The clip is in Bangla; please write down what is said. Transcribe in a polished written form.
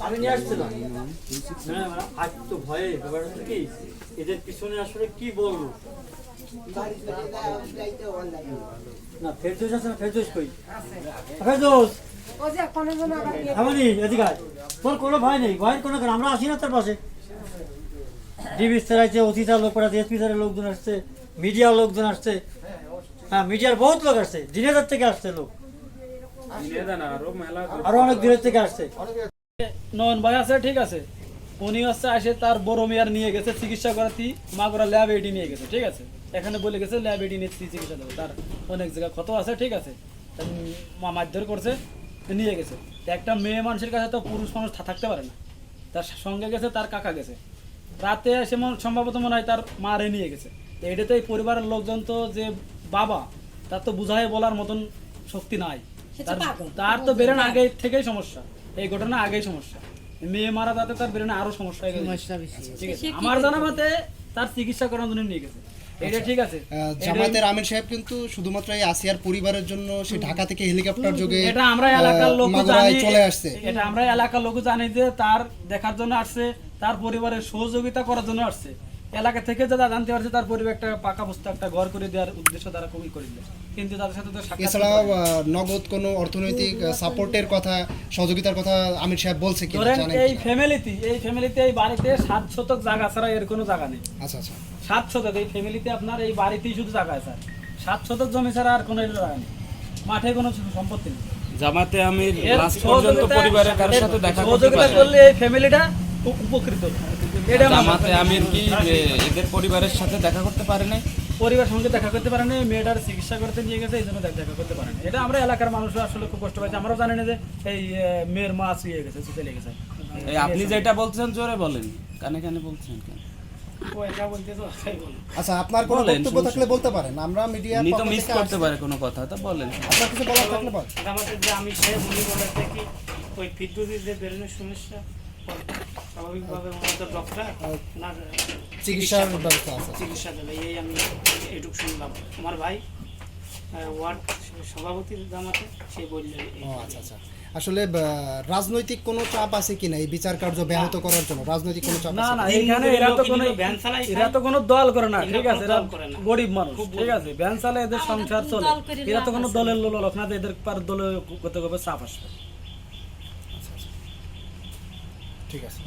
আমি নিয়ে আসছিলাম আজ তো ভয়ে ব্যাপারটা কি এদের পিছনে আসলে কি বলবো না ফেরদৌস আছে না ফেরদৌস কই ফেরদৌস তোর কোনো ভয় নেই ভয়ের কোনো কারণ আমরা আসি না তার পাশে ডিবি স্যার অতিথির লোক পড়াতে এসপি স্যারের লোকজন আসছে মিডিয়ার লোকজন আসছে হ্যাঁ মিডিয়ার বহুত লোক আসছে দিনেদার থেকে আসছে লোক আরো অনেক দূরের থেকে আসছে নয়ন ভাই আছে ঠিক আছে উনি হচ্ছে আসে তার বড় মেয়ার নিয়ে গেছে চিকিৎসা করাতে মাগুরা ল্যাব এডি নিয়ে গেছে ঠিক আছে এখানে বলে গেছে ল্যাব এডি নিয়ে চিকিৎসা দেবে তার অনেক জায়গায় ক্ষত আছে ঠিক আছে মারধর করছে নিয়ে গেছে একটা মেয়ে মানুষের কাছে তো পুরুষ মানুষ থাকতে পারে না তার সঙ্গে গেছে তার কাকা গেছে রাতে এসে সম্ভবত মনে হয় তার মারে নিয়ে গেছে এটা তো এই পরিবারের লোকজন তো যে বাবা তার তো বুঝাই বলার মতন শক্তি নাই তার তো বেরেন আগে থেকেই সমস্যা এই ঘটনা আগেই সমস্যা মেয়ে মারা যাতে তার বেরেন আরো সমস্যা হয়ে গেছে ঠিক আছে আমার জানা মতে তার চিকিৎসা করার জন্য নিয়ে গেছে এটা ঠিক আছে জামায়াতের আমির সাহেব কিন্তু শুধুমাত্র এই আসিয়ার পরিবারের জন্য সে ঢাকা থেকে হেলিকপ্টার যোগে এটা আমরা এলাকার লোক জানি চলে আসছে এটা আমরা এলাকার লোক জানি যে তার দেখার জন্য আসছে তার পরিবারের সহযোগিতা করার জন্য আসছে এলাকা থেকে যারা জানতে পারছে তার পরিবার একটা পাকা বস্তা একটা ঘর করে দেওয়ার উদ্দেশ্য তারা কবি করে দিল কিন্তু তাদের সাথে তো এছাড়া নগদ কোনো অর্থনৈতিক সাপোর্টের কথা সহযোগিতার কথা আমির সাহেব বলছে কি জানেন এই ফ্যামিলিতে এই বাড়িতে 7 শতক জায়গা ছাড়া এর কোনো জায়গা নেই আচ্ছা আচ্ছা 7 শতক এই ফ্যামিলিতে আপনার এই বাড়িতেই শুধু জায়গা আছে 7 শতক জমি ছাড়া আর কোনো জায়গা নেই মাঠে কোনো সম্পত্তি নেই জামাতে আমির লাস্ট পর্যন্ত পরিবারের কারোর সাথে দেখা করলে এই ফ্যামিলিটা উপকৃত জামাতে আমির কি এদের পরিবারের সাথে দেখা করতে পারে নাই পরিবারের সঙ্গে দেখা করতে পারে নাই মেয়েটার চিকিৎসা করতে নিয়ে গেছে এই জন্য দেখা করতে পারে না এটা আমরা এলাকার মানুষ আসলে খুব কষ্ট পাইছি আমরাও জানি না যে এই মেয়ের মা চুয়ে গেছে চলে গেছে এই আপনি যেটা বলছেন জোরে বলেন কানে কানে বলছেন কেন ও একা বলতে তো আচ্ছা আপনার কোনো বক্তব্য থাকলে বলতে পারেন আমরা মিডিয়া নি তো মিস করতে পারে কোনো কথা তো বলেন আপনার কিছু বলার থাকলে বলেন আমাদের যে আমি সাহেব উনি বলেছে কি ওই বিদ্যুতের যে বেরোনোর সমস্যা স্বাভাবিকভাবে ওনাদের ডক্টর না চিকিৎসার ব্যবস্থা আছে চিকিৎসা দেবে এই আমি এটুকু শুনলাম আমার ভাই ওয়ার্ড সভাপতির জামাতে সে বললেন আচ্ছা আচ্ছা আসলে রাজনৈতিক কোনো চাপ আছে কিনা এই বিচার কার্য ব্যাহত করার জন্য রাজনৈতিক কোনো চাপ না না এখানে এরা তো কোনো দল করে না ঠিক আছে এরা গরিব মানুষ ঠিক আছে ভ্যান চালায় এদের সংসার চলে এরা তো কোনো দলের লোক না এদের পার দলে কত চাপ আসবে ঠিক আছে